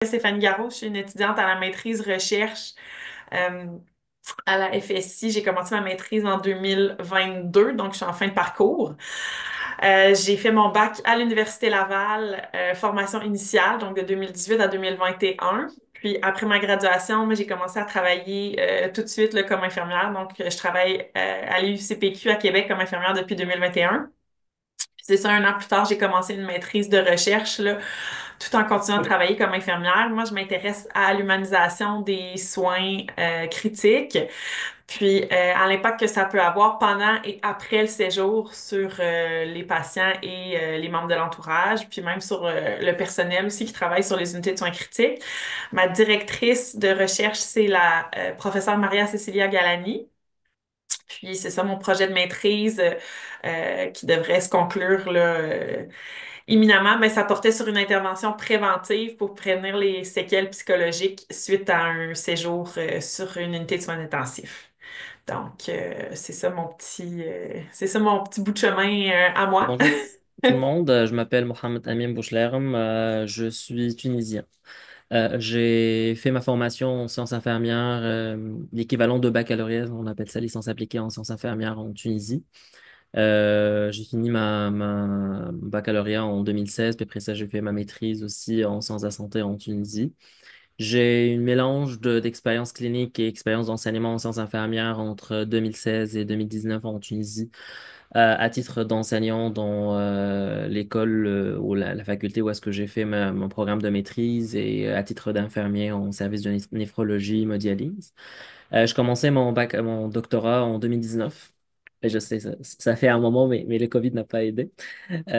Stéphanie Garot, je suis une étudiante à la maîtrise recherche euh, à la FSI. J'ai commencé ma maîtrise en 2022, donc je suis en fin de parcours. J'ai fait mon bac à l'Université Laval, formation initiale, donc de 2018 à 2021. Puis après ma graduation, moi, j'ai commencé à travailler tout de suite là, comme infirmière. Donc, je travaille à l'UCPQ à Québec comme infirmière depuis 2021. Puis c'est ça, un an plus tard, j'ai commencé une maîtrise de recherche là, tout en continuant de travailler comme infirmière. Moi, je m'intéresse à l'humanisation des soins critiques, puis à l'impact que ça peut avoir pendant et après le séjour sur les patients et les membres de l'entourage, puis même sur le personnel aussi qui travaille sur les unités de soins critiques. Ma directrice de recherche, c'est la professeure Maria Cecilia Galani. Puis c'est ça mon projet de maîtrise qui devrait se conclure là, imminemment, mais ça portait sur une intervention préventive pour prévenir les séquelles psychologiques suite à un séjour sur une unité de soins intensifs. Donc, c'est ça mon petit bout de chemin à moi. Bonjour tout le monde, je m'appelle Mohamed Amin Bouchlerm, je suis tunisien. J'ai fait ma formation en sciences infirmières, l'équivalent de baccalauréat, on appelle ça licence appliquée en sciences infirmières en Tunisie. J'ai fini ma baccalauréat en 2016, puis après ça j'ai fait ma maîtrise aussi en sciences de la santé en Tunisie. J'ai une mélange d'expérience clinique et expérience d'enseignement en sciences infirmières entre 2016 et 2019 en Tunisie à titre d'enseignant dans l'école ou la faculté où est-ce que j'ai fait mon programme de maîtrise et à titre d'infirmier en service de néphrologie, hémodialyse. Je commençais mon doctorat en 2019. Et je sais, ça fait un moment, mais le Covid n'a pas aidé. En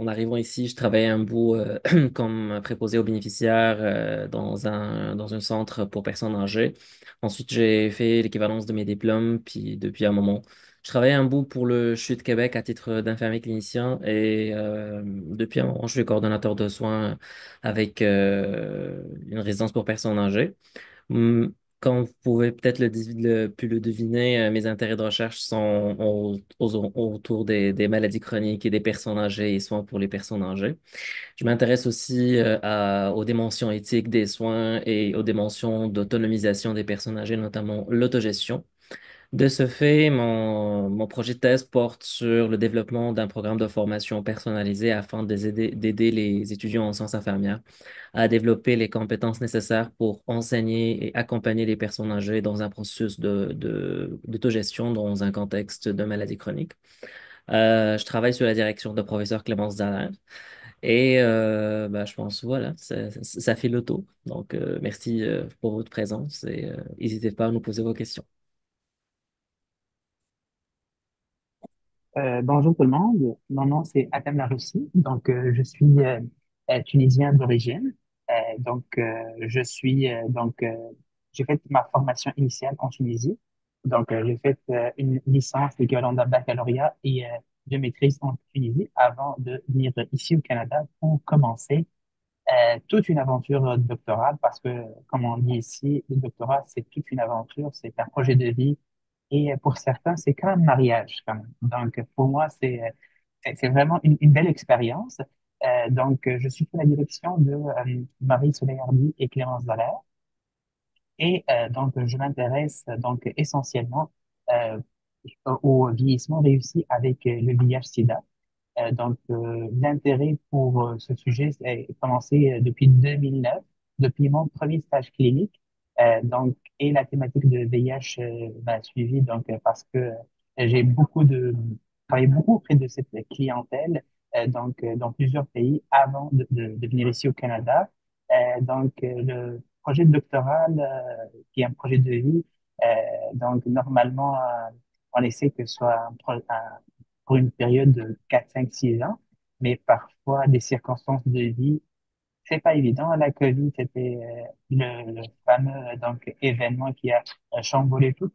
arrivant ici, je travaillais un bout comme préposé aux bénéficiaires dans un centre pour personnes âgées. Ensuite, j'ai fait l'équivalence de mes diplômes, puis depuis un moment, je travaillais un bout pour le CHU de Québec à titre d'infirmier clinicien et depuis un moment, je suis coordonnateur de soins avec une résidence pour personnes âgées. Hum, Comme vous pouvez peut-être pu le deviner, mes intérêts de recherche sont autour des maladies chroniques et des personnes âgées et soins pour les personnes âgées. Je m'intéresse aussi aux dimensions éthiques des soins et aux dimensions d'autonomisation des personnes âgées, notamment l'autogestion. De ce fait, mon projet de thèse porte sur le développement d'un programme de formation personnalisé afin d'aider les étudiants en sciences infirmières à développer les compétences nécessaires pour enseigner et accompagner les personnes âgées dans un processus d'autogestion dans un contexte de maladie chronique. Je travaille sur la direction de professeur Clémence Dallaire et je pense, voilà, ça fait le tour. Donc, merci pour votre présence et n'hésitez pas à nous poser vos questions. Bonjour tout le monde, mon nom c'est Atem Laroussi, je suis tunisien d'origine. Je suis j'ai fait ma formation initiale en Tunisie, j'ai fait une licence équivalent d'un baccalauréat et de maîtrise en Tunisie avant de venir ici au Canada pour commencer toute une aventure doctorale parce que comme on dit ici, le doctorat c'est toute une aventure, c'est un projet de vie et pour certains, c'est comme un mariage, quand même. Donc, pour moi, c'est vraiment une belle expérience. Je suis sous la direction de Marie-Soleil Hardy et Clémence Dallaire. Je m'intéresse essentiellement euh, au vieillissement réussi avec le VIH-Sida. L'intérêt pour ce sujet a commencé depuis 2009, depuis mon premier stage clinique. Et la thématique de VIH m'a suivi parce que travaillé beaucoup auprès de cette clientèle dans plusieurs pays avant de venir ici au Canada. Le projet doctoral, qui est un projet de vie, normalement, on essaie que ce soit pour une période de 4 5 6 ans, mais parfois des circonstances de vie, c'est pas évident. La Covid, c'était le fameux événement qui a chamboulé toutes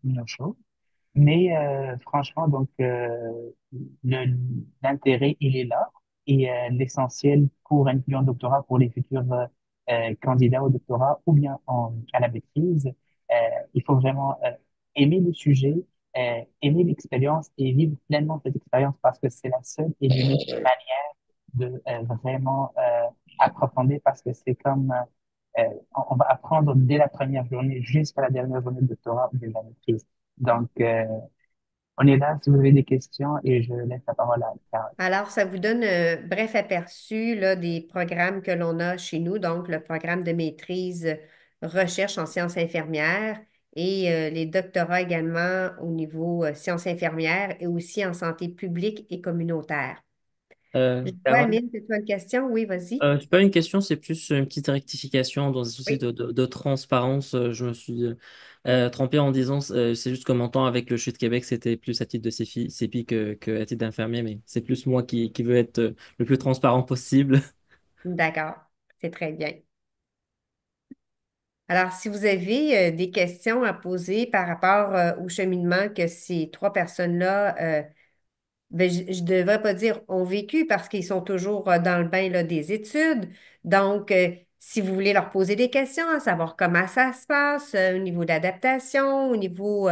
nos choses. Mais franchement, le- l'intérêt, il est là. Et l'essentiel pour un étudiant en doctorat, pour les futurs candidats au doctorat ou bien à la maîtrise, euh, il faut vraiment aimer le sujet, aimer l'expérience et vivre pleinement cette expérience parce que c'est la seule et l'unique manière de vraiment approfondir parce que c'est comme on va apprendre dès la première journée jusqu'à la dernière journée de doctorat ou de la maîtrise. Donc, on est là si vous avez des questions et je laisse la parole à Carole. Alors, ça vous donne un bref aperçu là, des programmes que l'on a chez nous, donc le programme de maîtrise recherche en sciences infirmières et les doctorats également au niveau sciences infirmières et aussi en santé publique et communautaire. Je vois, Carole, Amine, que tu as une question? Oui, vas-y. c'est pas une question, c'est plus une petite rectification dans un souci Oui. de transparence. Je me suis trompé en disant, c'est juste qu'en montant avec le CHU de Québec, c'était plus à titre de CEPI que à titre d'infirmier, mais c'est plus moi qui veux être le plus transparent possible. D'accord, c'est très bien. Alors, si vous avez des questions à poser par rapport au cheminement que ces trois personnes-là ben, je ne devrais pas dire ont vécu parce qu'ils sont toujours dans le bain là, des études. Donc, si vous voulez leur poser des questions, à savoir comment ça se passe au niveau d'adaptation, au niveau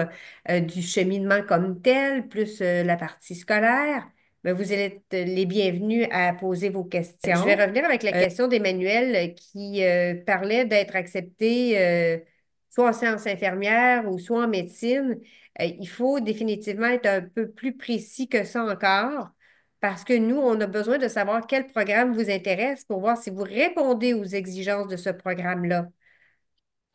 du cheminement comme tel, plus la partie scolaire, ben, vous êtes les bienvenus à poser vos questions. Je vais revenir avec la question d'Emmanuel qui parlait d'être accepté soit en sciences infirmières ou soit en médecine. Il faut définitivement être un peu plus précis que ça encore parce que nous, on a besoin de savoir quel programme vous intéresse pour voir si vous répondez aux exigences de ce programme-là.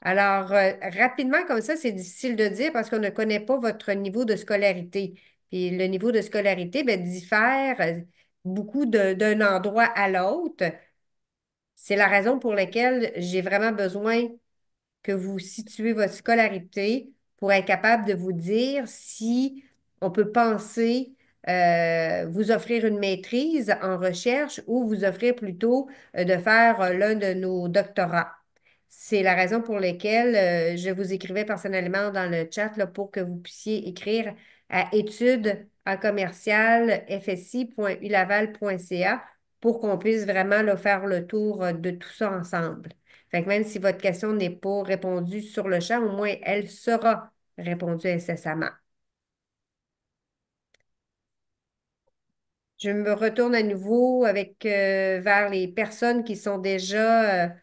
Alors, rapidement comme ça, c'est difficile de dire parce qu'on ne connaît pas votre niveau de scolarité. Puis le niveau de scolarité ben, diffère beaucoup d'un endroit à l'autre. C'est la raison pour laquelle j'ai vraiment besoin que vous situez votre scolarité pour être capable de vous dire si on peut penser vous offrir une maîtrise en recherche ou vous offrir plutôt de faire l'un de nos doctorats. C'est la raison pour laquelle je vous écrivais personnellement dans le chat là, pour que vous puissiez écrire à études en commercial fsi.ulaval.ca pour qu'on puisse vraiment là, faire le tour de tout ça ensemble. Fait que même si votre question n'est pas répondue sur le champ, au moins elle sera répondue incessamment. Je me retourne à nouveau avec vers les personnes qui sont déjà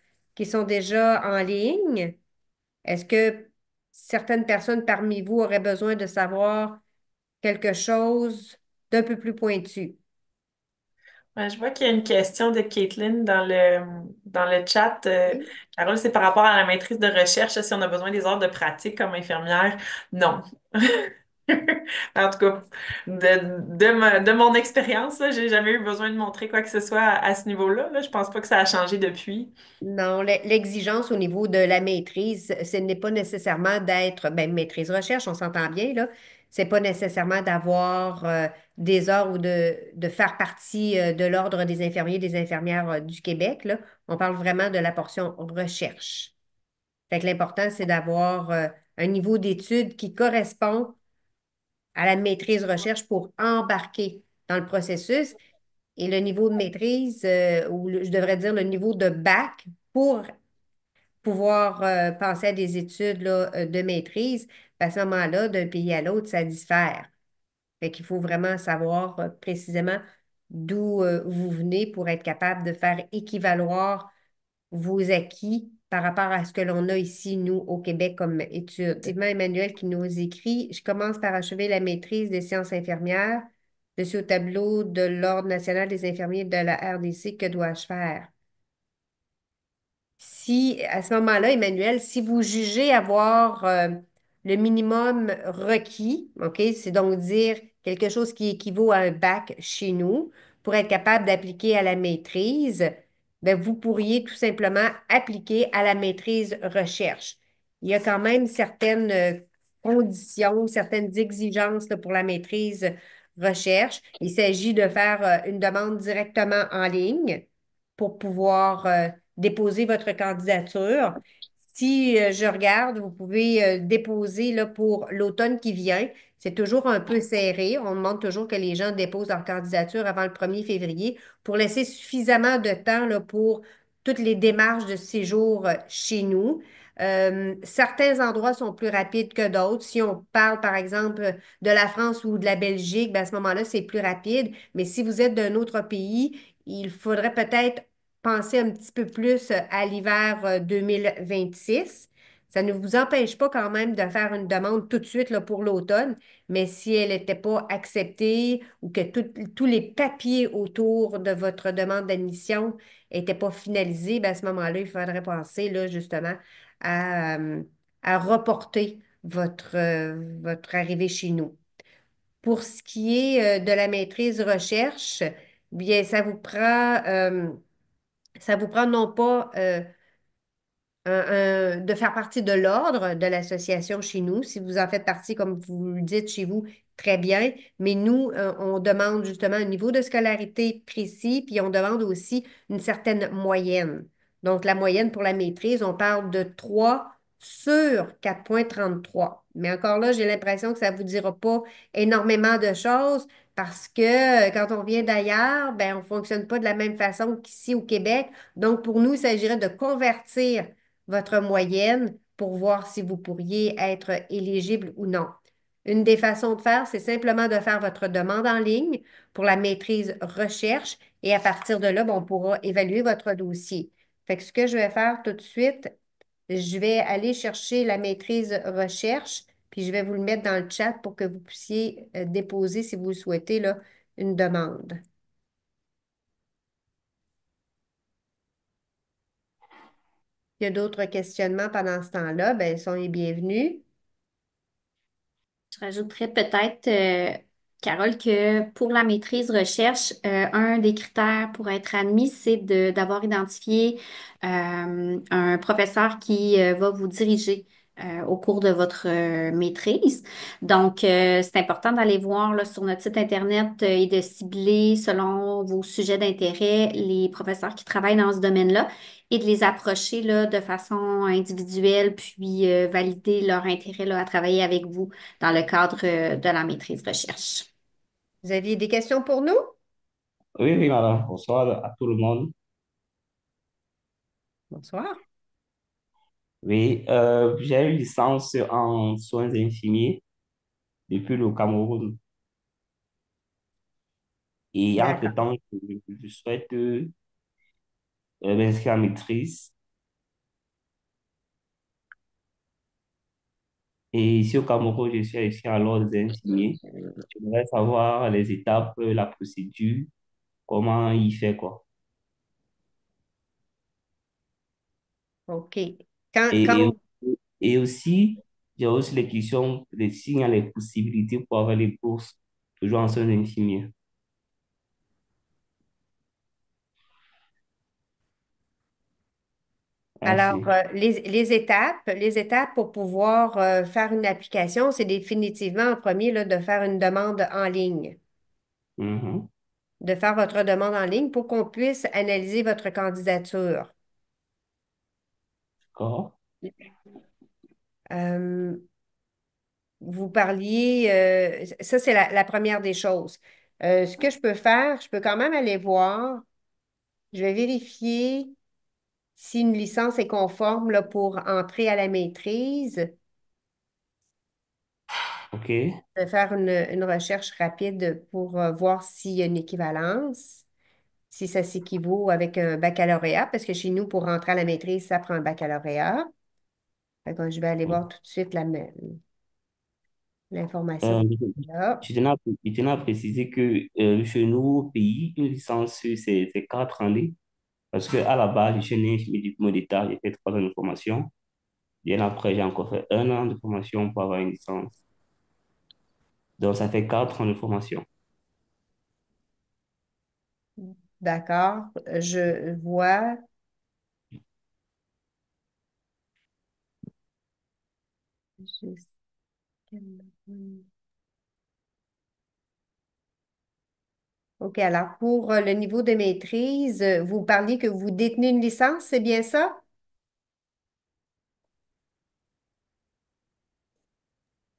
en ligne. Est-ce que certaines personnes parmi vous auraient besoin de savoir quelque chose d'un peu plus pointu? Ouais, je vois qu'il y a une question de Caitlin dans le chat. Oui. Carole, c'est par rapport à la maîtrise de recherche, si on a besoin des heures de pratique comme infirmière. Non. En tout cas, de mon expérience, là, j'ai jamais eu besoin de montrer quoi que ce soit à ce niveau-là. Là. Je pense pas que ça a changé depuis. Non, l'exigence au niveau de la maîtrise, ce n'est pas nécessairement d'être, ben, maîtrise recherche, on s'entend bien, là. C'est pas nécessairement d'avoir des heures ou de faire partie de l'Ordre des infirmiers et des infirmières du Québec, là. On parle vraiment de la portion recherche. Fait que l'important, c'est d'avoir un niveau d'études qui correspond à la maîtrise recherche pour embarquer dans le processus et le niveau de maîtrise, je devrais dire le niveau de bac pour pouvoir penser à des études là, de maîtrise, à ce moment-là, d'un pays à l'autre, ça diffère. Fait qu'il faut vraiment savoir précisément d'où vous venez pour être capable de faire équivaloir vos acquis par rapport à ce que l'on a ici, nous, au Québec, comme études. Effectivement, Emmanuel qui nous écrit, je commence par achever la maîtrise des sciences infirmières. Je suis au tableau de l'Ordre national des infirmiers de la RDC. Que dois-je faire? Si, à ce moment-là, Emmanuel, si vous jugez avoir le minimum requis, OK, c'est donc dire quelque chose qui équivaut à un bac chez nous, pour être capable d'appliquer à la maîtrise, ben, vous pourriez tout simplement appliquer à la maîtrise recherche. Il y a quand même certaines conditions, certaines exigences là, pour la maîtrise recherche. Il s'agit de faire une demande directement en ligne pour pouvoir déposer votre candidature. Si je regarde, vous pouvez déposer là, pour l'automne qui vient. C'est toujours un peu serré. On demande toujours que les gens déposent leur candidature avant le 1er février pour laisser suffisamment de temps là, pour toutes les démarches de séjour chez nous. Certains endroits sont plus rapides que d'autres. Si on parle, par exemple, de la France ou de la Belgique, ben, à ce moment-là, c'est plus rapide. Mais si vous êtes d'un autre pays, il faudrait peut-être penser un petit peu plus à l'hiver 2026. Ça ne vous empêche pas quand même de faire une demande tout de suite là, pour l'automne, mais si elle n'était pas acceptée ou que tous les papiers autour de votre demande d'admission n'étaient pas finalisés, ben à ce moment-là, il faudrait penser là, justement à reporter votre arrivée chez nous. Pour ce qui est de la maîtrise recherche, bien, ça vous prend non pas de faire partie de l'ordre de l'association chez nous. Si vous en faites partie, comme vous le dites chez vous, très bien. Mais nous, on demande justement un niveau de scolarité précis, puis on demande aussi une certaine moyenne. Donc, la moyenne pour la maîtrise, on parle de 3 sur 4,33. Mais encore là, j'ai l'impression que ça ne vous dira pas énormément de choses parce que quand on vient d'ailleurs, ben, on ne fonctionne pas de la même façon qu'ici au Québec. Donc, pour nous, il s'agirait de convertir votre moyenne pour voir si vous pourriez être éligible ou non. Une des façons de faire, c'est simplement de faire votre demande en ligne pour la maîtrise recherche et à partir de là, ben, on pourra évaluer votre dossier. Fait que ce que je vais faire tout de suite, je vais aller chercher la maîtrise recherche, puis je vais vous le mettre dans le chat pour que vous puissiez déposer, si vous le souhaitez, là, une demande. Il y a d'autres questionnements pendant ce temps-là, ben, sont les bienvenus. Je rajouterais peut-être, Carole, que pour la maîtrise recherche, un des critères pour être admis, c'est d'avoir identifié un professeur qui va vous diriger au cours de votre maîtrise. Donc, c'est important d'aller voir là, sur notre site Internet et de cibler selon vos sujets d'intérêt les professeurs qui travaillent dans ce domaine-là et de les approcher là, de façon individuelle, puis valider leur intérêt là, à travailler avec vous dans le cadre de la maîtrise recherche. Vous aviez des questions pour nous? Oui, oui, madame. Bonsoir à tout le monde. Bonsoir. Oui, j'ai une licence en soins infirmiers depuis le Cameroun. Et D'accord. entre-temps, je souhaite m'inscrire en maîtrise. Et ici au Cameroun, je suis inscrit à l'ordre des infirmiers. Je voudrais savoir les étapes, la procédure, comment il fait quoi. OK. Quand, Et, et, quand, et aussi, j'ai aussi les questions de s'il y a les possibilités pour avoir les bourses, toujours en soins infirmiers. alors, Merci. les étapes pour pouvoir faire une application, c'est définitivement en premier là, de faire une demande en ligne, Mhm. de faire votre demande en ligne pour qu'on puisse analyser votre candidature. D'accord. Euh, Vous parliez, ça c'est la première des choses. Ce que je peux faire, je peux quand même aller voir, je vais vérifier si une licence est conforme là, pour entrer à la maîtrise. OK. De faire une recherche rapide pour voir s'il y a une équivalence, si ça s'équivaut avec un baccalauréat, parce que chez nous, pour rentrer à la maîtrise, ça prend un baccalauréat. Fait que je vais aller voir tout de suite l'information Euh, là. je tenais à préciser que chez nous, au pays, une licence, c'est 4 années. Parce qu'à la base, je suis né, mes diplômes d'État, j'ai fait 3 ans de formation. Bien après, j'ai encore fait 1 an de formation pour avoir une licence. Donc, ça fait 4 ans de formation. D'accord, je vois. OK, alors pour le niveau de maîtrise, vous parliez que vous détenez une licence, c'est bien ça?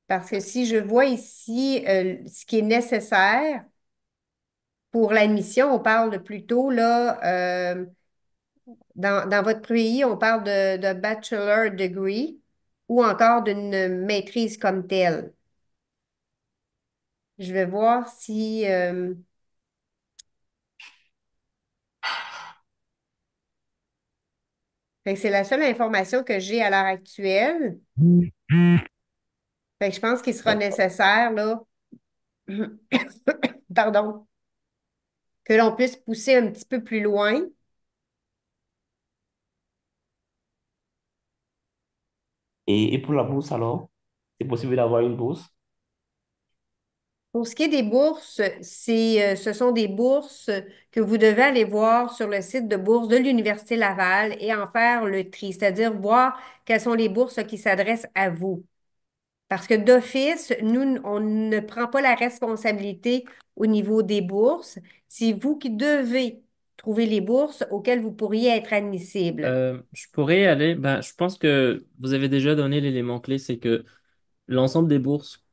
Parce que si je vois ici ce qui est nécessaire pour l'admission, on parle plutôt là, dans votre pays, on parle de bachelor degree ou encore d'une maîtrise comme telle. Je vais voir si Fait que c'est la seule information que j'ai à l'heure actuelle. Fait que je pense qu'il sera D'accord. nécessaire, là, pardon, que l'on puisse pousser un petit peu plus loin. Et pour la bourse alors, c'est possible d'avoir une bourse? Pour ce qui est des bourses, ce sont des bourses que vous devez aller voir sur le site de bourse de l'Université Laval et en faire le tri, c'est-à-dire voir quelles sont les bourses qui s'adressent à vous. Parce que d'office, nous, on ne prend pas la responsabilité au niveau des bourses. C'est vous qui devez trouver les bourses auxquelles vous pourriez être admissible. Je pourrais y aller. Ben, je pense que vous avez déjà donné l'élément clé, c'est que l'ensemble des bourses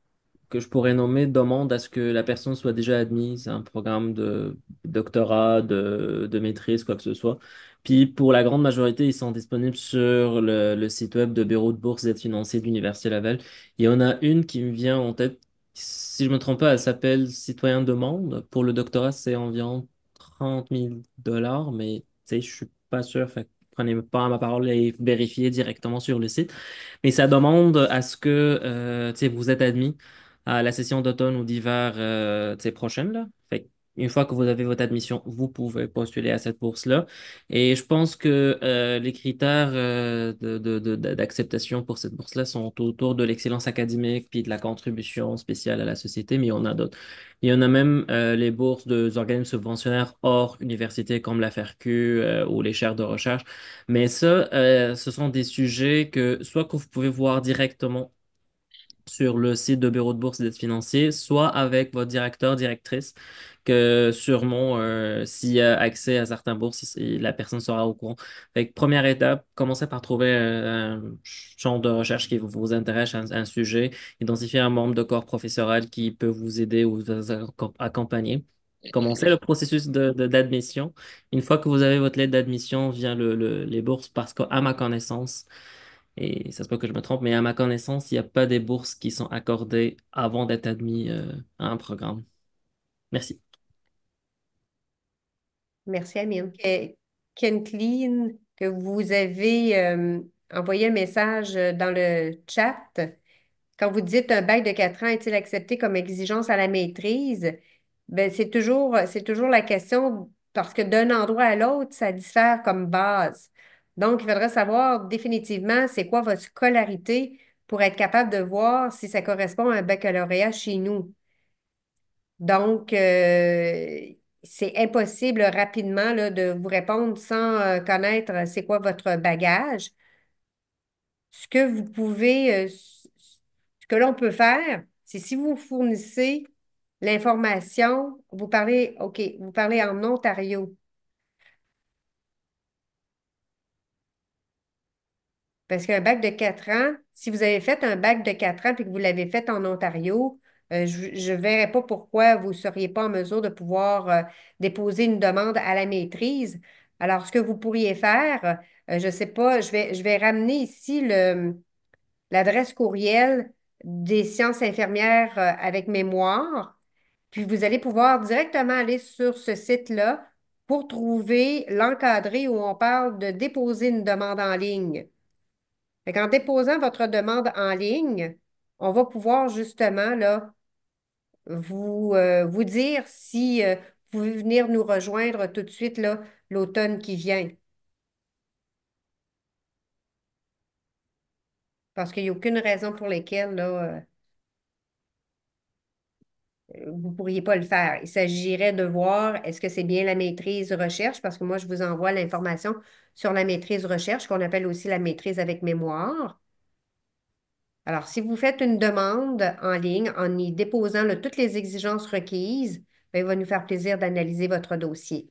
que je pourrais nommer demande à ce que la personne soit déjà admise à un programme de doctorat, de maîtrise, quoi que ce soit. Puis pour la grande majorité, ils sont disponibles sur le site web de Bureau de bourse d'aide financière de l'Université Laval. Il y en a une qui me vient en tête. Si je ne me trompe pas, elle s'appelle Citoyen Demande. Pour le doctorat, c'est environ 30 000 $, mais tu sais, je suis pas sûr. Fait que prenez pas ma parole et vérifiez directement sur le site. Mais ça demande à ce que tu sais, vous êtes admis à la session d'automne ou d'hiver tu sais, prochaine, là. Fait que une fois que vous avez votre admission, vous pouvez postuler à cette bourse-là. Et je pense que les critères d'acceptation pour cette bourse-là sont autour de l'excellence académique puis de la contribution spéciale à la société, mais il y en a d'autres. Il y en a même les bourses des organismes subventionnaires hors université comme la FRQ ou les chaires de recherche. Mais ça, ce sont des sujets soit que vous pouvez voir directement sur le site de Bureau de bourse d'aide financier, soit avec votre directeur, directrice, que sûrement, s'il y a accès à certaines bourses, la personne sera au courant. Fait que, première étape, commencez par trouver un champ de recherche qui vous intéresse, un sujet, identifier un membre de corps professoral qui peut vous aider ou vous accompagner. Commencez le processus d'admission. Une fois que vous avez votre lettre d'admission, vient les bourses parce qu'à ma connaissance, et ça se peut que je me trompe, mais à ma connaissance, il n'y a pas des bourses qui sont accordées avant d'être admis à un programme. Merci. Merci, Amine. Kathleen, que vous avez envoyé un message dans le chat. Quand vous dites un bac de 4 ans est-il accepté comme exigence à la maîtrise? Ben, c'est toujours la question parce que d'un endroit à l'autre, ça diffère comme base. Donc, il faudrait savoir définitivement c'est quoi votre scolarité pour être capable de voir si ça correspond à un baccalauréat chez nous. Donc, c'est impossible rapidement là, de vous répondre sans connaître c'est quoi votre bagage. Ce que vous pouvez, ce que l'on peut faire, c'est si vous fournissez l'information, vous parlez, OK, vous parlez en Ontario. Parce qu'un bac de 4 ans, si vous avez fait un bac de 4 ans et que vous l'avez fait en Ontario, je ne verrais pas pourquoi vous ne seriez pas en mesure de pouvoir déposer une demande à la maîtrise. Alors, ce que vous pourriez faire, je ne sais pas, je vais ramener ici l'adresse courriel des sciences infirmières avec mémoire, puis vous allez pouvoir directement aller sur ce site-là pour trouver l'encadré où on parle de déposer une demande en ligne. En déposant votre demande en ligne, on va pouvoir justement là, vous dire si vous pouvez venir nous rejoindre tout de suite là, l'automne qui vient. Parce qu'il n'y a aucune raison pour laquelle là, vous ne pourriez pas le faire. Il s'agirait de voir est-ce que c'est bien la maîtrise recherche, parce que moi, je vous envoie l'information sur la maîtrise recherche, qu'on appelle aussi la maîtrise avec mémoire. Alors, si vous faites une demande en ligne en y déposant là, toutes les exigences requises, bien, il va nous faire plaisir d'analyser votre dossier.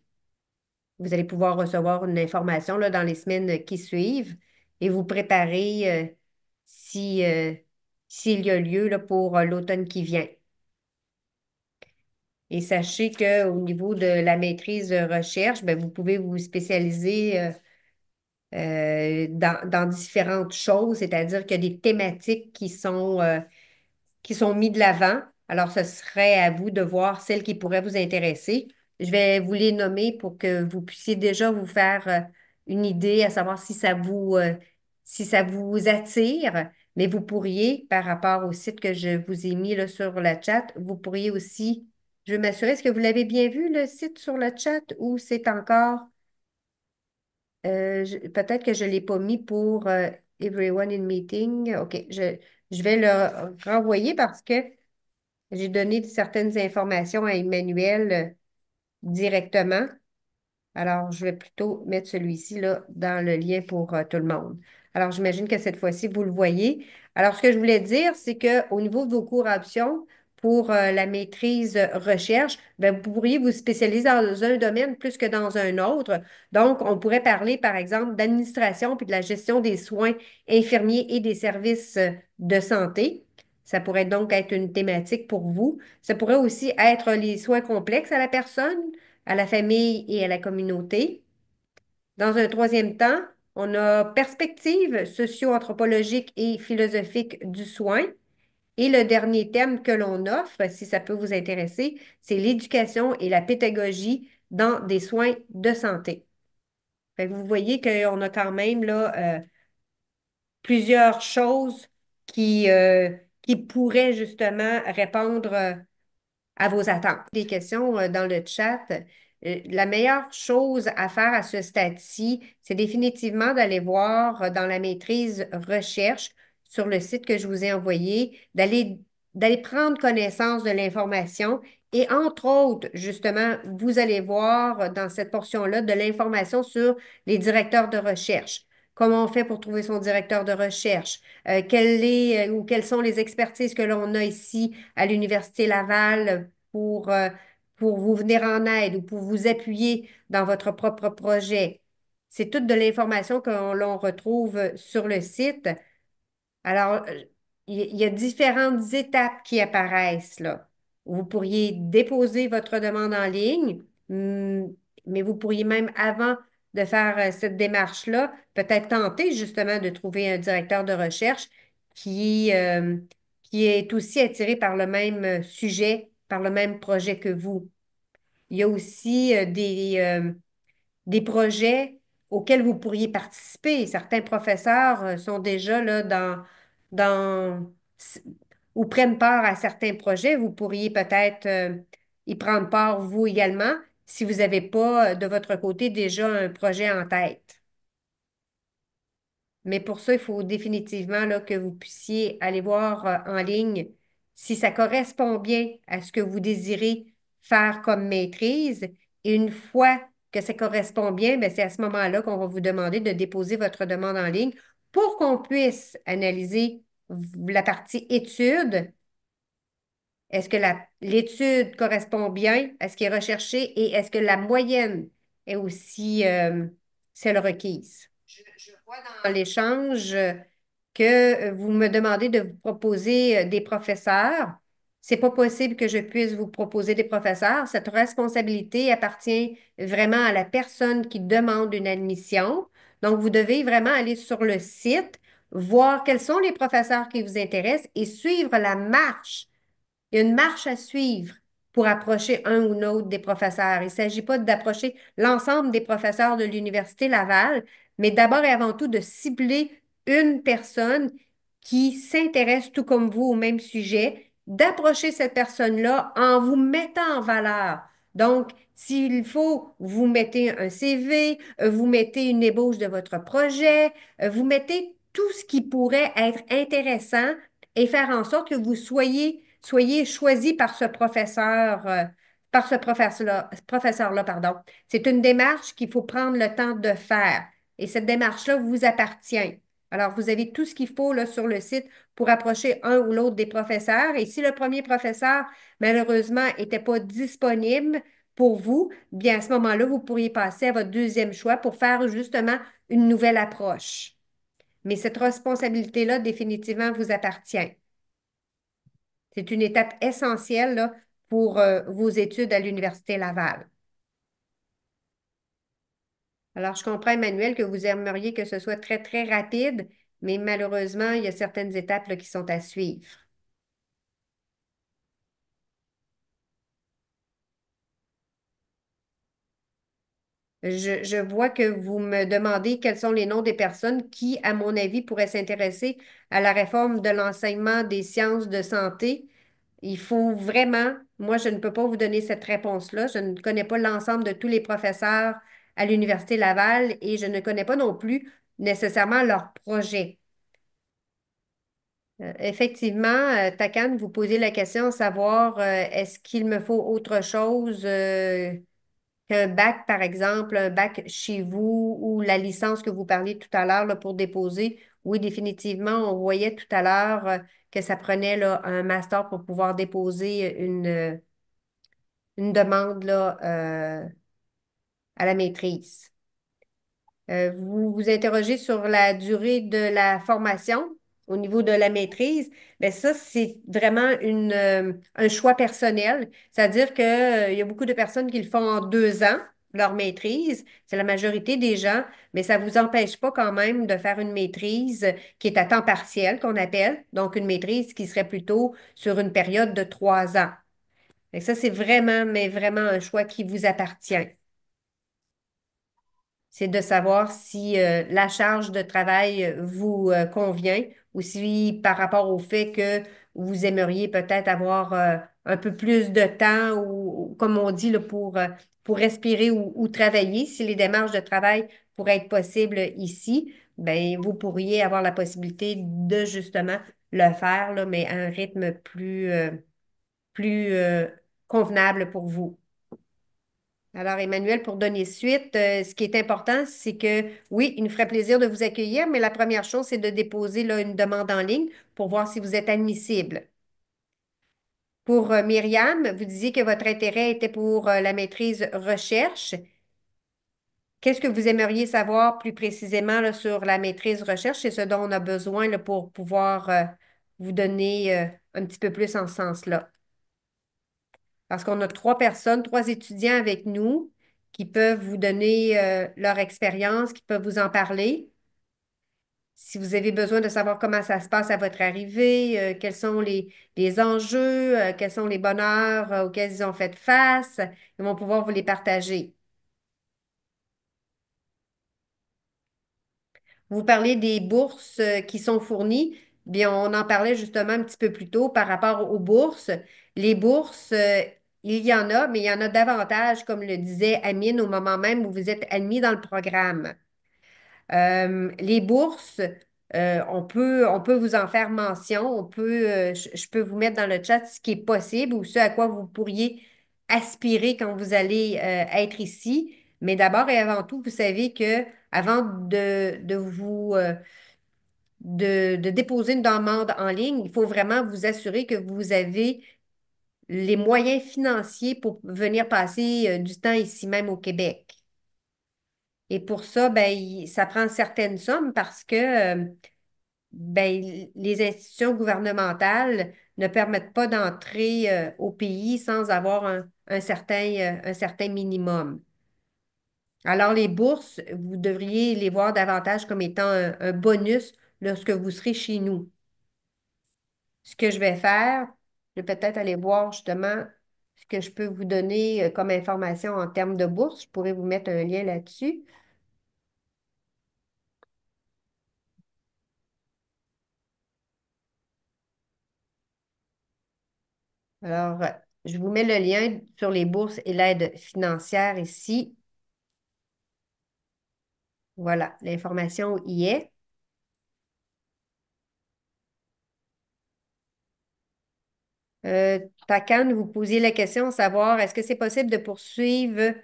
Vous allez pouvoir recevoir une information là, dans les semaines qui suivent et vous préparer si, s'il y a lieu là, pour l'automne qui vient. Et sachez qu'au niveau de la maîtrise de recherche, bien, vous pouvez vous spécialiser dans différentes choses, c'est-à-dire qu'il y a des thématiques qui sont mis de l'avant. Alors, ce serait à vous de voir celles qui pourraient vous intéresser. Je vais vous les nommer pour que vous puissiez déjà vous faire une idée à savoir si ça vous attire, mais vous pourriez, par rapport au site que je vous ai mis là, sur le chat, vous pourriez aussi, je veux m'assurer, est-ce que vous l'avez bien vu, le site sur le chat, ou c'est encore, peut-être que je ne l'ai pas mis pour Everyone in Meeting. OK, je vais le renvoyer parce que j'ai donné certaines informations à Emmanuel directement. Alors, je vais plutôt mettre celui-ci là dans le lien pour tout le monde. Alors, j'imagine que cette fois-ci, vous le voyez. Alors, ce que je voulais dire, c'est qu'au niveau de vos cours options, pour la maîtrise recherche, ben, vous pourriez vous spécialiser dans un domaine plus que dans un autre. Donc, on pourrait parler, par exemple, d'administration puis de la gestion des soins infirmiers et des services de santé. Ça pourrait donc être une thématique pour vous. Ça pourrait aussi être les soins complexes à la personne, à la famille et à la communauté. Dans un troisième temps, on a perspective socio-anthropologique et philosophique du soin. Et le dernier thème que l'on offre, si ça peut vous intéresser, c'est l'éducation et la pédagogie dans des soins de santé. Fait que vous voyez qu'on a quand même là, plusieurs choses qui pourraient justement répondre à vos attentes. Des questions dans le chat. La meilleure chose à faire à ce stade-ci, c'est définitivement d'aller voir dans la maîtrise recherche sur le site que je vous ai envoyé, d'aller prendre connaissance de l'information et entre autres, justement, vous allez voir dans cette portion-là de l'information sur les directeurs de recherche. Comment on fait pour trouver son directeur de recherche? Quelles sont les expertises que l'on a ici à l'Université Laval pour vous venir en aide ou pour vous appuyer dans votre propre projet. C'est toute de l'information que l'on retrouve sur le site. Alors, il y a différentes étapes qui apparaissent là. Vous pourriez déposer votre demande en ligne, mais vous pourriez même, avant de faire cette démarche-là, peut-être tenter justement de trouver un directeur de recherche qui, euh, qui est aussi attiré par le même sujet, par le même projet que vous. Il y a aussi des projets auxquels vous pourriez participer. Certains professeurs sont déjà là dans ou prennent part à certains projets. Vous pourriez peut-être y prendre part vous également si vous n'avez pas de votre côté déjà un projet en tête. Mais pour ça, il faut définitivement là, que vous puissiez aller voir en ligne si ça correspond bien à ce que vous désirez faire comme maîtrise. Et une fois que ça correspond bien, ben, c'est à ce moment-là qu'on va vous demander de déposer votre demande en ligne pour qu'on puisse analyser la partie étude. Est-ce que l'étude correspond bien à ce qui est recherché et est-ce que la moyenne est aussi celle requise? Je vois dans l'échange que vous me demandez de vous proposer des professeurs. C'est pas possible que je puisse vous proposer des professeurs. Cette responsabilité appartient vraiment à la personne qui demande une admission. Donc, vous devez vraiment aller sur le site, voir quels sont les professeurs qui vous intéressent et suivre la marche. Il y a une marche à suivre pour approcher un ou l'autre des professeurs. Il ne s'agit pas d'approcher l'ensemble des professeurs de l'Université Laval, mais d'abord et avant tout de cibler une personne qui s'intéresse tout comme vous au même sujet, d'approcher cette personne-là en vous mettant en valeur. Donc, s'il faut, vous mettez un CV, vous mettez une ébauche de votre projet, vous mettez tout ce qui pourrait être intéressant et faire en sorte que vous soyez choisi par ce professeur-là, pardon. C'est une démarche qu'il faut prendre le temps de faire. Et cette démarche-là vous appartient. Alors, vous avez tout ce qu'il faut là, sur le site pour approcher un ou l'autre des professeurs. Et si le premier professeur, malheureusement, n'était pas disponible pour vous, bien à ce moment-là, vous pourriez passer à votre deuxième choix pour faire justement une nouvelle approche. Mais cette responsabilité-là, définitivement, vous appartient. C'est une étape essentielle là, pour vos études à l'Université Laval. Alors, je comprends, Emmanuel, que vous aimeriez que ce soit très, très rapide, mais malheureusement, il y a certaines étapes là, qui sont à suivre. Je vois que vous me demandez quels sont les noms des personnes qui, à mon avis, pourraient s'intéresser à la réforme de l'enseignement des sciences de santé. Il faut vraiment, moi, je ne peux pas vous donner cette réponse-là. Je ne connais pas l'ensemble de tous les professeurs à l'Université Laval et je ne connais pas non plus nécessairement leurs projets. Effectivement, Takan, vous posez la question, savoir est-ce qu'il me faut autre chose qu'un bac, par exemple, un bac chez vous ou la licence que vous parliez tout à l'heure là, pour déposer. Oui, définitivement, on voyait tout à l'heure que ça prenait là, un master pour pouvoir déposer une demande là, à la maîtrise. Vous vous interrogez sur la durée de la formation au niveau de la maîtrise. Bien, ça, c'est vraiment un choix personnel. C'est-à-dire qu'il y a beaucoup de personnes qui le font en 2 ans, leur maîtrise. C'est la majorité des gens, mais ça ne vous empêche pas quand même de faire une maîtrise qui est à temps partiel, qu'on appelle. Donc, une maîtrise qui serait plutôt sur une période de 3 ans. Et ça, c'est vraiment, mais vraiment un choix qui vous appartient. C'est de savoir si la charge de travail vous convient ou si par rapport au fait que vous aimeriez peut-être avoir un peu plus de temps ou comme on dit, là, pour respirer ou travailler, si les démarches de travail pourraient être possibles ici, ben, vous pourriez avoir la possibilité de justement le faire, là, mais à un rythme plus convenable pour vous. Alors, Emmanuel, pour donner suite, ce qui est important, c'est que oui, il nous ferait plaisir de vous accueillir, mais la première chose, c'est de déposer là, une demande en ligne pour voir si vous êtes admissible. Pour Myriam, vous disiez que votre intérêt était pour la maîtrise recherche. Qu'est-ce que vous aimeriez savoir plus précisément là, sur la maîtrise recherche? C'est ce dont on a besoin là, pour pouvoir vous donner un petit peu plus en ce sens-là. Parce qu'on a 3 personnes, 3 étudiants avec nous qui peuvent vous donner leur expérience, qui peuvent vous en parler. Si vous avez besoin de savoir comment ça se passe à votre arrivée, quels sont les enjeux, quels sont les bonheurs auxquels ils ont fait face, ils vont pouvoir vous les partager. Vous parlez des bourses qui sont fournies. Bien, on en parlait justement un petit peu plus tôt par rapport aux bourses. Les bourses, il y en a, mais il y en a davantage, comme le disait Amine, au moment même où vous êtes admis dans le programme. Les bourses, on peut vous en faire mention. Je peux vous mettre dans le chat ce qui est possible ou ce à quoi vous pourriez aspirer quand vous allez être ici. Mais d'abord et avant tout, vous savez que avant de déposer une demande en ligne, il faut vraiment vous assurer que vous avez les moyens financiers pour venir passer du temps ici même au Québec. Et pour ça, ben, ça prend certaines sommes parce que ben, les institutions gouvernementales ne permettent pas d'entrer au pays sans avoir un certain minimum. Alors, les bourses, vous devriez les voir davantage comme étant un bonus lorsque vous serez chez nous. Ce que je vais faire, je vais peut-être aller voir justement ce que je peux vous donner comme information en termes de bourse. Je pourrais vous mettre un lien là-dessus. Alors, je vous mets le lien sur les bourses et l'aide financière ici. Voilà, l'information y est. Takan, vous posiez la question, savoir est-ce que c'est possible de poursuivre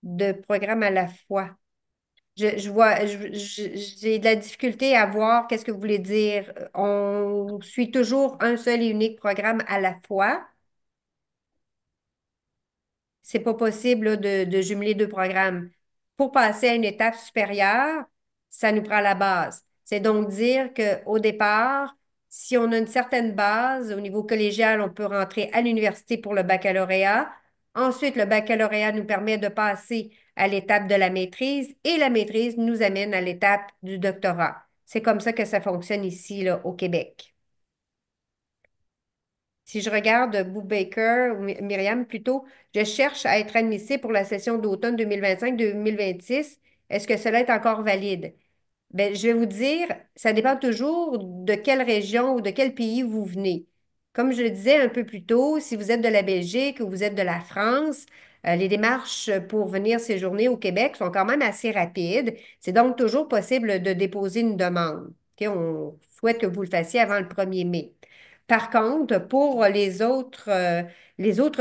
deux programmes à la fois? Je vois, j'ai de la difficulté à voir qu'est-ce que vous voulez dire. On suit toujours un seul et unique programme à la fois. C'est pas possible là, de jumeler 2 programmes. Pour passer à une étape supérieure, ça nous prend la base. C'est donc dire qu'au départ, si on a une certaine base au niveau collégial, on peut rentrer à l'université pour le baccalauréat. Ensuite, le baccalauréat nous permet de passer à l'étape de la maîtrise et la maîtrise nous amène à l'étape du doctorat. C'est comme ça que ça fonctionne ici, là, au Québec. Si je regarde Boo Baker, ou Myriam plutôt, je cherche à être admissible pour la session d'automne 2025-2026. Est-ce que cela est encore valide? Ben, je vais vous dire, ça dépend toujours de quelle région ou de quel pays vous venez. Comme je le disais un peu plus tôt, si vous êtes de la Belgique ou vous êtes de la France, les démarches pour venir séjourner au Québec sont quand même assez rapides. C'est donc toujours possible de déposer une demande. OK? On souhaite que vous le fassiez avant le 1er mai. Par contre, pour les autres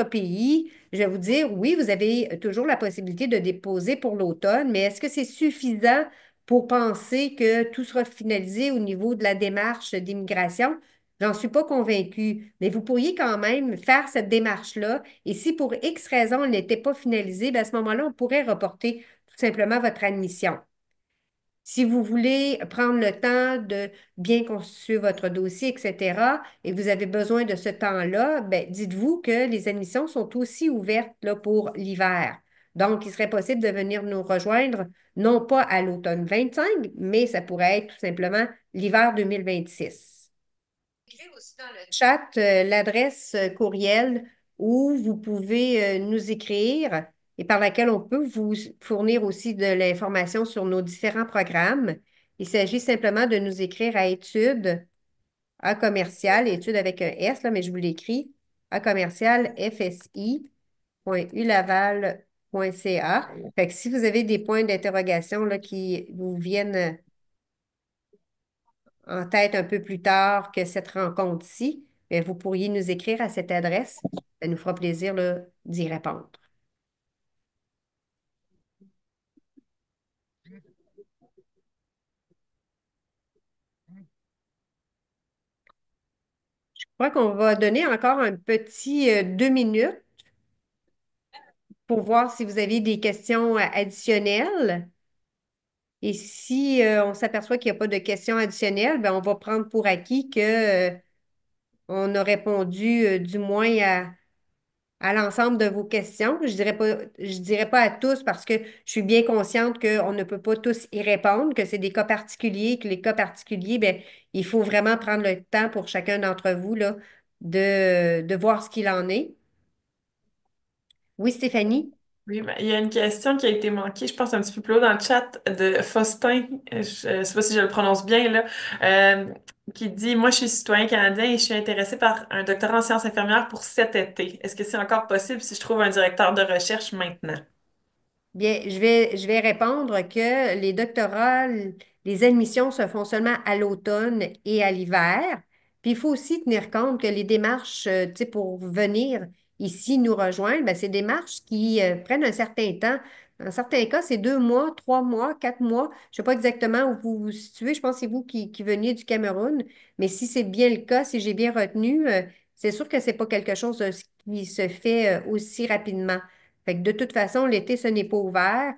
pays, je vais vous dire, oui, vous avez toujours la possibilité de déposer pour l'automne, mais est-ce que c'est suffisant pour penser que tout sera finalisé au niveau de la démarche d'immigration? J'en suis pas convaincue, mais vous pourriez quand même faire cette démarche-là. Et si pour X raison elle n'était pas finalisée, bien, à ce moment-là, on pourrait reporter tout simplement votre admission. Si vous voulez prendre le temps de bien constituer votre dossier, etc., et vous avez besoin de ce temps-là, ben, dites-vous que les admissions sont aussi ouvertes là, pour l'hiver. Donc, il serait possible de venir nous rejoindre, non pas à l'automne 25, mais ça pourrait être tout simplement l'hiver 2026. Écrivez aussi dans le chat l'adresse courriel où vous pouvez nous écrire et par laquelle on peut vous fournir aussi de l'information sur nos différents programmes. Il s'agit simplement de nous écrire à études, à commercial, études avec un S, là, mais je vous l'écris, à commercial fsi.ulaval.ca. Fait que si vous avez des points d'interrogation là, qui vous viennent en tête un peu plus tard que cette rencontre-ci, bien, vous pourriez nous écrire à cette adresse. Ça nous fera plaisir là, d'y répondre. Je crois qu'on va donner encore un petit 2 minutes pour voir si vous avez des questions additionnelles. Et si on s'aperçoit qu'il n'y a pas de questions additionnelles, bien, on va prendre pour acquis que on a répondu du moins à l'ensemble de vos questions. Je dirais pas à tous parce que je suis bien consciente qu'on ne peut pas tous y répondre, que c'est des cas particuliers, que les cas particuliers, ben, il faut vraiment prendre le temps pour chacun d'entre vous là, de voir ce qu'il en est. Oui, Stéphanie? Oui, ben, il y a une question qui a été manquée, je pense un petit peu plus haut dans le chat de Faustin, je ne sais pas si je le prononce bien, là, euh, qui dit, moi je suis citoyen canadien et je suis intéressé par un doctorat en sciences infirmières pour cet été. Est-ce que c'est encore possible si je trouve un directeur de recherche maintenant? Bien, je vais répondre que les doctorats, les admissions se font seulement à l'automne et à l'hiver. Puis il faut aussi tenir compte que les démarches, tu sais, pour venir ici nous rejoindre, ben, c'est des démarches qui prennent un certain temps. Dans certains cas, c'est 2 mois, 3 mois, 4 mois. Je ne sais pas exactement où vous vous situez. Je pense que c'est vous qui veniez du Cameroun. Mais si c'est bien le cas, si j'ai bien retenu, c'est sûr que c'est pas quelque chose qui se fait aussi rapidement. Fait que de toute façon, l'été, ce n'est pas ouvert.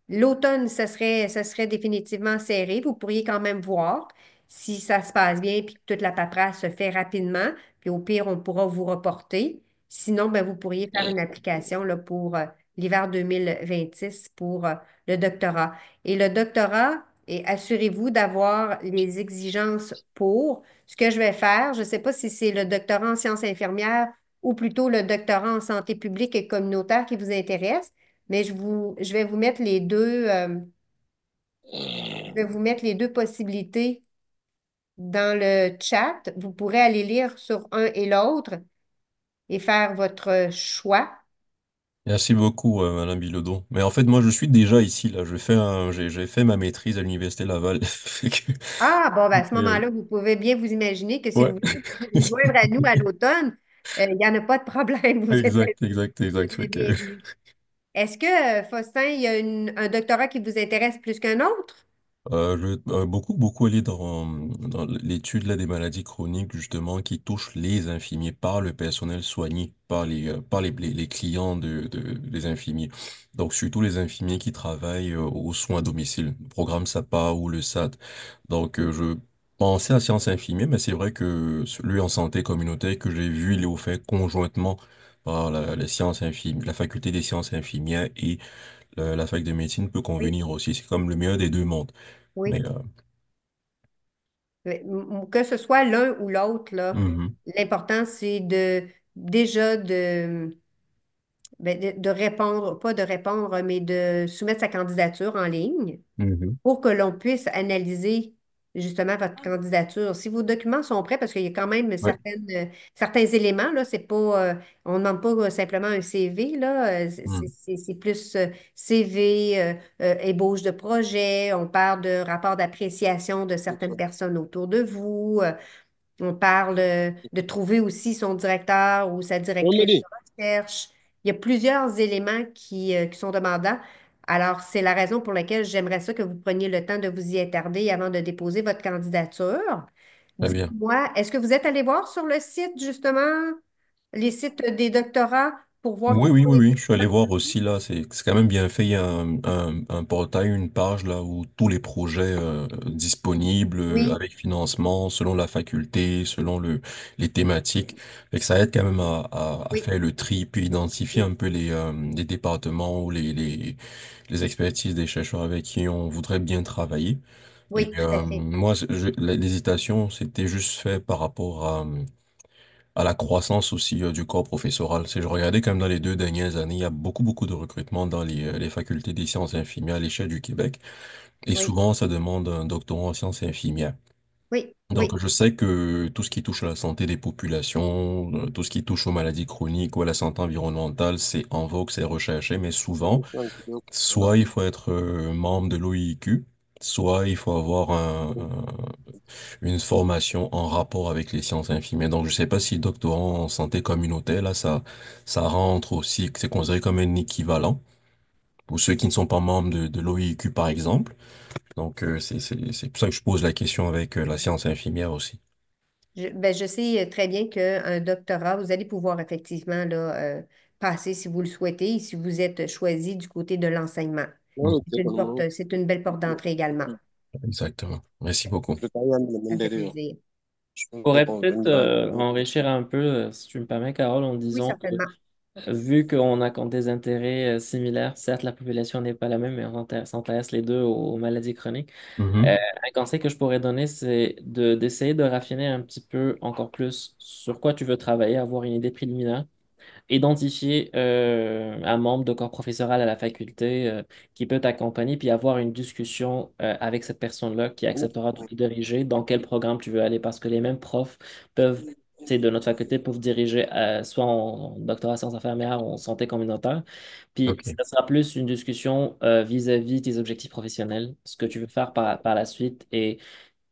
L'automne, ça serait définitivement serré. Vous pourriez quand même voir si ça se passe bien puis que toute la paperasse se fait rapidement. Puis au pire, on pourra vous reporter. Sinon, ben, vous pourriez faire une application là, pour l'hiver 2026 pour le doctorat. Et le doctorat, et assurez-vous d'avoir les exigences pour. Ce que je vais faire, je ne sais pas si c'est le doctorat en sciences infirmières ou plutôt le doctorat en santé publique et communautaire qui vous intéresse, mais je vais vous mettre je vais vous mettre les deux possibilités dans le chat. Vous pourrez aller lire sur un et l'autre et faire votre choix. Merci beaucoup, Madame Bilodeau. Mais en fait, moi, je suis déjà ici, là. J'ai fait ma maîtrise à l'Université Laval. Fait que, Ah, bon, ben, à ce euh, moment-là, vous pouvez bien vous imaginer que si ouais, vous voulez vous joindre à nous à l'automne, il n'y en a pas de problème. exact, exact, Vous exact. êtes les bienvenus. Est-ce que, Faustin, il y a un doctorat qui vous intéresse plus qu'un autre? Beaucoup aller dans l'étude là, des maladies chroniques, justement, qui touchent les infirmiers par le personnel soigné, par les clients des infirmiers. Donc, surtout les infirmiers qui travaillent aux soins à domicile, le programme SAPA ou le SAD. Donc, je pensais à sciences infirmières, mais c'est vrai que celui en santé communautaire que j'ai vu, il est offert conjointement par les sciences infirmières, la faculté des sciences infirmières et la fac de médecine peut Oui, convenir aussi. C'est comme le meilleur des deux mondes. Mais oui. Que ce soit l'un ou l'autre, là, Mhm. l'important, c'est déjà de répondre, pas de répondre, mais de soumettre sa candidature en ligne Mhm. pour que l'on puisse analyser justement votre candidature. Si vos documents sont prêts, parce qu'il y a quand même Ouais. certains éléments, là, c'est pas, on ne demande pas simplement un CV, là, Mhm. c'est plus CV, ébauche de projet, on parle de rapport d'appréciation de certaines personnes autour de vous, on parle de trouver aussi son directeur ou sa directrice de recherche. Il y a plusieurs éléments qui sont demandants. Alors, c'est la raison pour laquelle j'aimerais ça que vous preniez le temps de vous y attarder avant de déposer votre candidature. Très bien. Dites-moi, est-ce que vous êtes allé voir sur le site, justement, les sites des doctorats pour voir Oui, qui oui, sont oui, les oui. Je suis allé doctorats? voir aussi là. C'est quand même bien fait. Il y a un portail, une page là où tous les projets disponibles Oui, avec financement selon la faculté, selon les thématiques. Et que ça aide quand même à oui, faire le tri puis identifier un peu les départements ou les expertises des chercheurs avec qui on voudrait bien travailler. Et oui, tout à fait. moi, l'hésitation, c'était juste fait par rapport à la croissance aussi du corps professoral. Si je regardais quand même dans les 2 dernières années, il y a beaucoup, beaucoup de recrutement dans les facultés des sciences infirmières à l'échelle du Québec. Et Oui, souvent, ça demande un doctorat en sciences infirmières. oui, Donc, oui, je sais que tout ce qui touche à la santé des populations, tout ce qui touche aux maladies chroniques ou à la santé environnementale, c'est en vogue, c'est recherché, mais souvent, soit il faut être membre de l'OIQ, soit il faut avoir une formation en rapport avec les sciences infirmières. Donc, je sais pas si doctorant en santé communautaire, là, ça rentre aussi, c'est considéré comme un équivalent pour ceux qui ne sont pas membres de l'OIQ, par exemple. Donc, c'est pour ça que je pose la question avec la science infirmière aussi. Je sais très bien qu'un doctorat, vous allez pouvoir effectivement là, passer si vous le souhaitez et si vous êtes choisi du côté de l'enseignement. C'est une belle porte d'entrée également. Exactement. Merci beaucoup. Ça me fait plaisir. Je pourrais peut-être enrichir un peu, si tu me permets, Carole, en Oui, disant que certainement. vu qu'on a des intérêts similaires, certes, la population n'est pas la même, mais s'intéresse les deux aux maladies chroniques. Mhm. Un conseil que je pourrais donner, c'est d'essayer de raffiner un petit peu encore plus sur quoi tu veux travailler, avoir une idée préliminaire. Identifier un membre de corps professoral à la faculté qui peut t'accompagner, puis avoir une discussion avec cette personne-là qui acceptera de te diriger dans quel programme tu veux aller, parce que les mêmes profs peuvent, tu sais, de notre faculté, peuvent diriger soit en doctorat en sciences infirmières ou en santé communautaire. Puis, OK. ça sera plus une discussion vis-à-vis tes objectifs professionnels, ce que tu veux faire par la suite et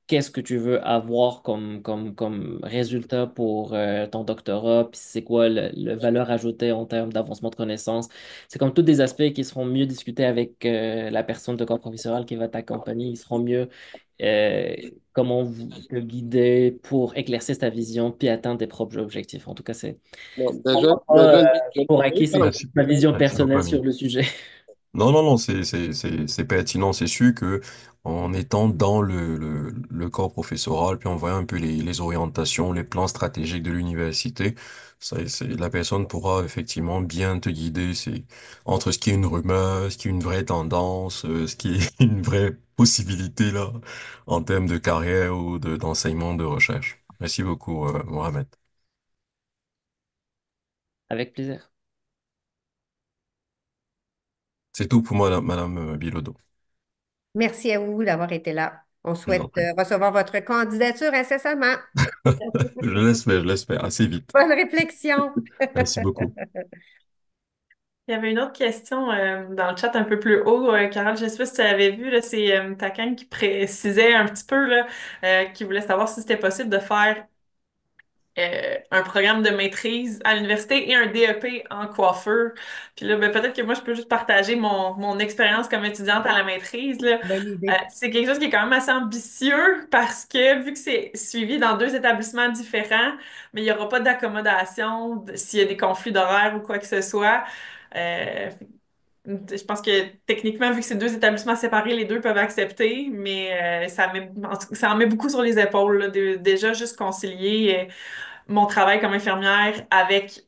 qu'est-ce que tu veux avoir comme résultat pour ton doctorat, puis c'est quoi le valeur ajoutée en termes d'avancement de connaissances. C'est comme tous des aspects qui seront mieux discutés avec la personne de corps professoral qui va t'accompagner. Ils seront mieux euh, comment vous te guider pour éclaircir ta vision puis atteindre tes propres objectifs. En tout cas, on prend pas pour acquis, c'est Merci. ma vision Merci beaucoup, personnelle ami. sur le sujet. Non, non, non, c'est pertinent. C'est sûr que en étant dans le corps professoral, puis en voyant un peu les orientations, les plans stratégiques de l'université, la personne pourra effectivement bien te guider. C'est entre ce qui est une rumeur, ce qui est une vraie tendance, ce qui est une vraie possibilité là, en termes de carrière ou d'enseignement, de recherche. Merci beaucoup, Mohamed. Avec plaisir. C'est tout pour moi, Madame Bilodeau. Merci à vous d'avoir été là. On Je vous en souhaite prie. recevoir votre candidature incessamment. Je l'espère assez vite. Bonne réflexion. Merci beaucoup. Il y avait une autre question dans le chat un peu plus haut, Carole, je ne sais pas si tu avais vu, là, c'est Takan qui précisait un petit peu, là, qui voulait savoir si c'était possible de faire un programme de maîtrise à l'université et un DEP en coiffeur. Puis là, ben, peut-être que moi, je peux juste partager mon expérience comme étudiante à la maîtrise, là. Bonne idée. C'est quelque chose qui est quand même assez ambitieux parce que vu que c'est suivi dans deux établissements différents, mais il n'y aura pas d'accommodation s'il y a des conflits d'horaire ou quoi que ce soit. Euh, je pense que techniquement, vu que c'est deux établissements séparés, les deux peuvent accepter, mais ça en met beaucoup sur les épaules, là, déjà juste concilier mon travail comme infirmière avec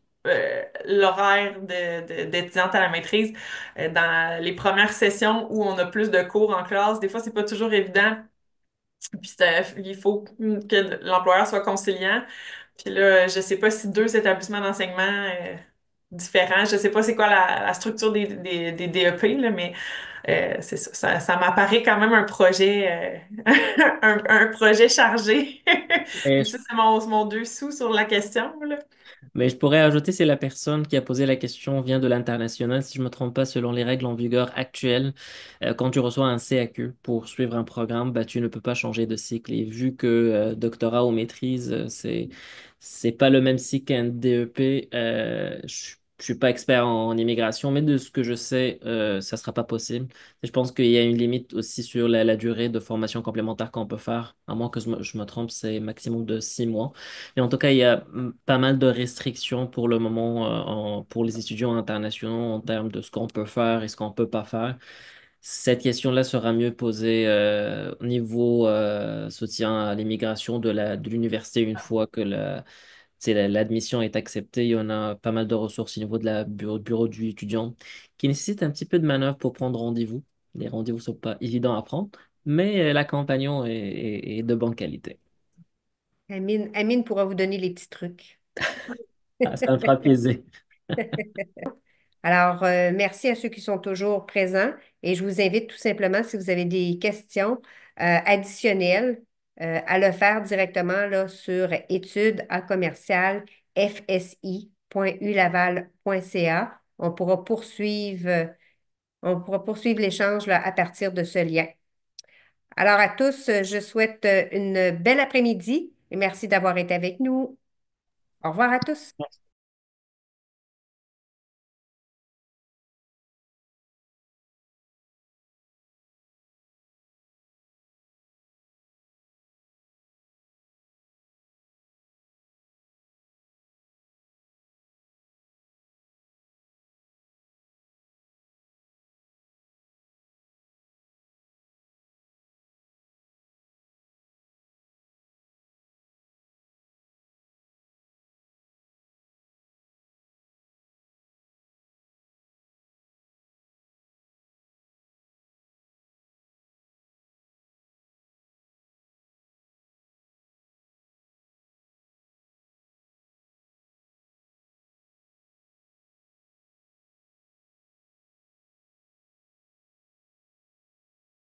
l'horaire d'étudiante à la maîtrise. Dans les premières sessions où on a plus de cours en classe, des fois, c'est pas toujours évident Puis il faut que l'employeur soit conciliant. Puis là, je sais pas si deux établissements d'enseignement différents, je sais pas c'est quoi la structure des DEP, là, mais c'est ça, ça m'apparaît quand même un projet, un projet chargé. Et Mais je ça, c'est mon deux sous sur la question, là. Mais je pourrais ajouter, c'est la personne qui a posé la question vient de l'international. Si je ne me trompe pas, selon les règles en vigueur actuelles, quand tu reçois un CAQ pour suivre un programme, bah, tu ne peux pas changer de cycle. Et vu que doctorat ou maîtrise, c'est pas le même cycle qu'un DEP, je suis pas expert en immigration, mais de ce que je sais, ça sera pas possible. Je pense qu'il y a une limite aussi sur la durée de formation complémentaire qu'on peut faire. À moins que je me trompe, c'est maximum de 6 mois. Et en tout cas, il y a pas mal de restrictions pour le moment pour les étudiants internationaux en termes de ce qu'on peut faire et ce qu'on peut pas faire. Cette question-là sera mieux posée au niveau soutien à l'immigration de l'université une fois que l'admission est acceptée. Il y en a pas mal de ressources au niveau de la bureau du étudiant qui nécessitent un petit peu de manœuvre pour prendre rendez-vous. Les rendez-vous sont pas évidents à prendre, mais l'accompagnement est de bonne qualité. Amine pourra vous donner les petits trucs. Ah, ça me fera plaisir. Alors, merci à ceux qui sont toujours présents et je vous invite tout simplement, si vous avez des questions additionnelles, à le faire directement là, sur études à commercial fsi.ulaval.ca. On pourra poursuivre l'échange là, à partir de ce lien. Alors à tous, je souhaite une belle après-midi et merci d'avoir été avec nous. Au revoir à tous.